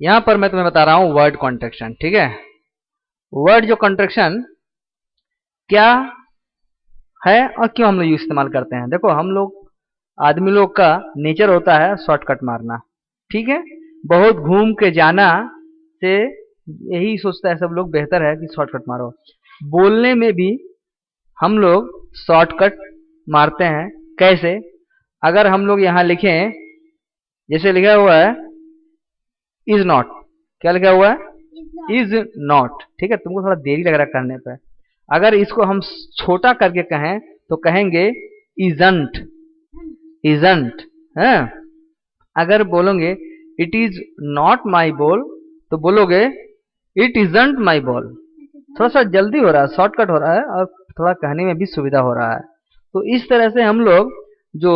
यहां पर मैं तुम्हें बता रहा हूं वर्ड कॉन्ट्रैक्शन, ठीक है। वर्ड जो कॉन्ट्रैक्शन क्या है और क्यों हम लोग इस्तेमाल करते हैं। देखो हम लोग आदमी लोग का नेचर होता है शॉर्टकट मारना, ठीक है। बहुत घूम के जाना से यही सोचता है सब लोग, बेहतर है कि शॉर्टकट मारो। बोलने में भी हम लोग शॉर्टकट मारते हैं। कैसे? अगर हम लोग यहाँ लिखें, जैसे लिखा हुआ है इज नॉट, क्या लिखा हुआ है इज नॉट, ठीक है। तुमको थोड़ा देरी लग रहा है करने पर। अगर इसको हम छोटा करके कहें तो कहेंगे इजंट, इजंट है। अगर बोलोगे it is not my ball तो बोलोगे इट इजंट माई बॉल। थोड़ा सा जल्दी हो रहा है, शॉर्टकट हो रहा है और थोड़ा कहने में भी सुविधा हो रहा है। तो इस तरह से हम लोग जो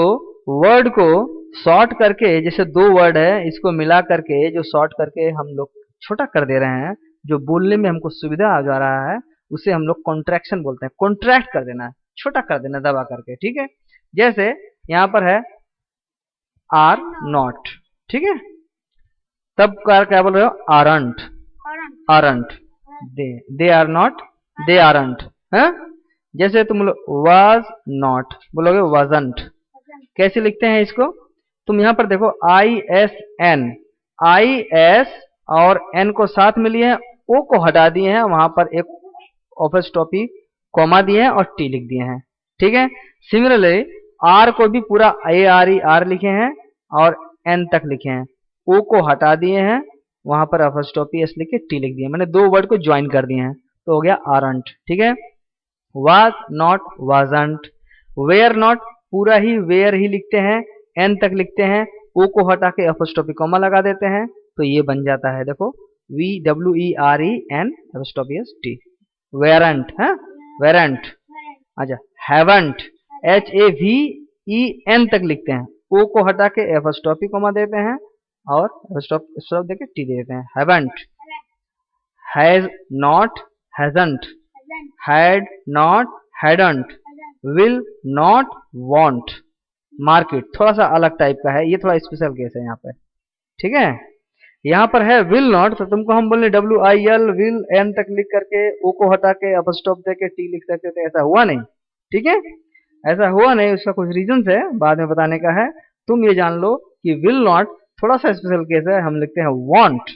वर्ड को शॉर्ट करके, जैसे दो वर्ड है इसको मिला करके जो शॉर्ट करके हम लोग छोटा कर दे रहे हैं, जो बोलने में हमको सुविधा आ जा रहा है, उसे हम लोग कॉन्ट्रैक्शन बोलते हैं। कॉन्ट्रैक्ट कर देना, छोटा कर देना दबा करके, ठीक है। जैसे यहाँ पर है आर नॉट, ठीक है। तब क्या बोल रहे हो aren't, aren't, they are not, they aren't है। जैसे तुम वाज नॉट बोलोगे वाजंट। कैसे लिखते हैं इसको? तुम यहाँ पर देखो I S N, I S और एन को साथ में लिए हैं, ओ को हटा दिए हैं, वहां पर एक ऑफस्टॉपी कॉमा दिए हैं और टी लिख दिए हैं, ठीक है। सिमिलरली आर को भी पूरा ए आर ई आर लिखे हैं और एन तक लिखे हैं, ओ को हटा दिए हैं, वहां पर अपॉस्ट्रोफी एस लिख के टी लिख दिए, मैंने दो वर्ड को ज्वाइन कर दिए हैं, तो हो गया आरंट, ठीक है। Was not wasn't, were not पूरा ही वेयर ही लिखते हैं, एन तक लिखते हैं, ओ को हटा के अपॉस्ट्रोफी कॉमा लगा देते हैं, तो ये बन जाता है देखो V W E R E N apostrophe S T, weren't है, वेरेंट। अच्छा haven't, H A V E N तक लिखते हैं, ओ को हटा के अपॉस्ट्रोफी कॉमा देते हैं और स्टॉप देके टी देते हैं, haven't. Has not hasn't, had not hadn't, will not want. Market थोड़ा सा अलग टाइप का है, ये थोड़ा स्पेशल केस है यहाँ पे, ठीक है। यहाँ पर है विल नॉट, तो तुमको हम बोले W I L will an तक लिख करके ओ को हटा के अपस्टॉप देके टी लिख सकते थे, ऐसा हुआ नहीं, ठीक है। ऐसा हुआ नहीं, उसका कुछ रीजन है बाद में बताने का है। तुम ये जान लो कि विल नॉट थोड़ा सा स्पेशल केस है, हम लिखते हैं वांट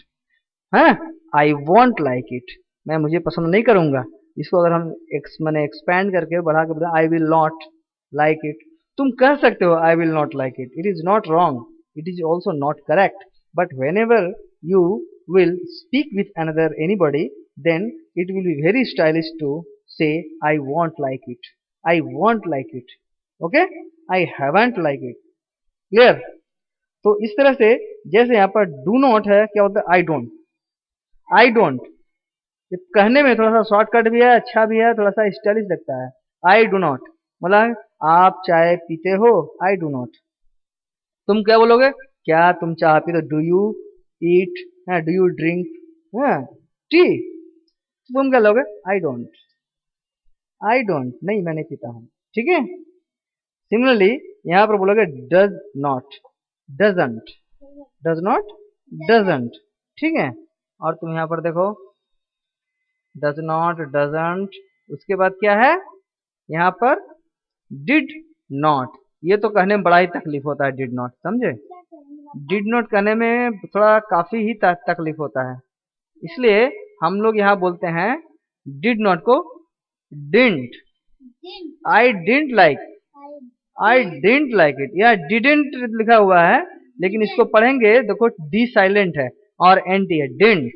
है, आई वांट लाइक इट, मैं मुझे पसंद नहीं करूंगा। इसको अगर हम मैंने एक्सपैंड करके बढ़ा के बोला I will not like it, तुम कह सकते हो I will not like it, it is not wrong, it is also not correct, but whenever you will speak with another anybody, then it will be very stylish to say I won't like it, I won't like it, okay, I haven't like it, clear। तो इस तरह से जैसे यहाँ पर do not है, क्या होता है I don't, I don't, ये कहने में थोड़ा सा शॉर्टकट भी है, अच्छा भी है, थोड़ा सा स्टाइलिश लगता है। I do not मतलब आप चाय पीते हो, I do not। तुम क्या बोलोगे? क्या तुम चाय पीते हो? Do you eat, do you drink tea? तुम क्या लोगे? आई डोंट, आई डोंट, नहीं मैं नहीं पीता हूँ, ठीक है। सिमिलरली यहाँ पर बोलोगे does not, doesn't, does not, doesn't, ठीक है। और तुम यहाँ पर देखो डज नॉट, डजंट, उसके बाद क्या है यहाँ पर डिड नॉट, ये तो कहने में बड़ा ही तकलीफ होता है, डिड नॉट, समझे। डिड नॉट कहने में थोड़ा काफी ही तकलीफ होता है, इसलिए हम लोग यहाँ बोलते हैं डिड नॉट को didn't, I didn't like, I didn't like it, या डिडंट लिखा हुआ है लेकिन इसको पढ़ेंगे देखो डी साइलेंट है और एन टी है, didn't,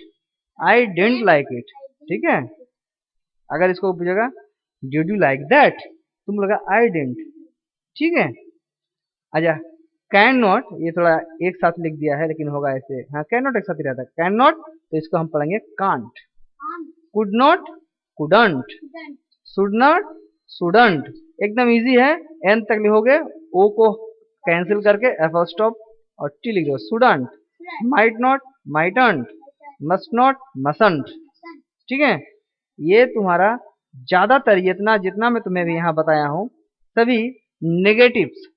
I didn't like it, ठीक है। अगर इसको पूछेगा डिड यू लाइक दैट, तुम लगा आई डिडंट, ठीक है। अच्छा कैन नॉट, ये थोड़ा एक साथ लिख दिया है लेकिन होगा ऐसे, हाँ कैन नॉट एक साथ ही रहता है, कैन नॉट, तो इसको हम पढ़ेंगे can't. Could not, couldn't, should not, shouldn't, एकदम इजी है, एन तक लिखोगे, ओ को कैंसिल करके एपोस्ट्रोफ और टी लिख दो, shouldn't. Might not, mightn't, must not, mustn't, ठीक है। ये तुम्हारा ज्यादातर जितना मैं तुम्हें भी यहाँ बताया हूँ सभी नेगेटिव्स,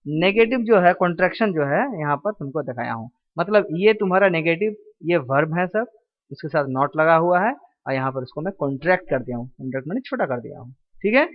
नेगेटिव जो है कॉन्ट्रैक्शन जो है यहाँ पर तुमको दिखाया हूँ, मतलब ये तुम्हारा नेगेटिव ये वर्ब है सब, उसके साथ नॉट लगा हुआ है और यहाँ पर उसको मैं कॉन्ट्रैक्ट कर दिया हूँ, कॉन्ट्रैक्ट मैंने छोटा कर दिया हूँ। ठीक है,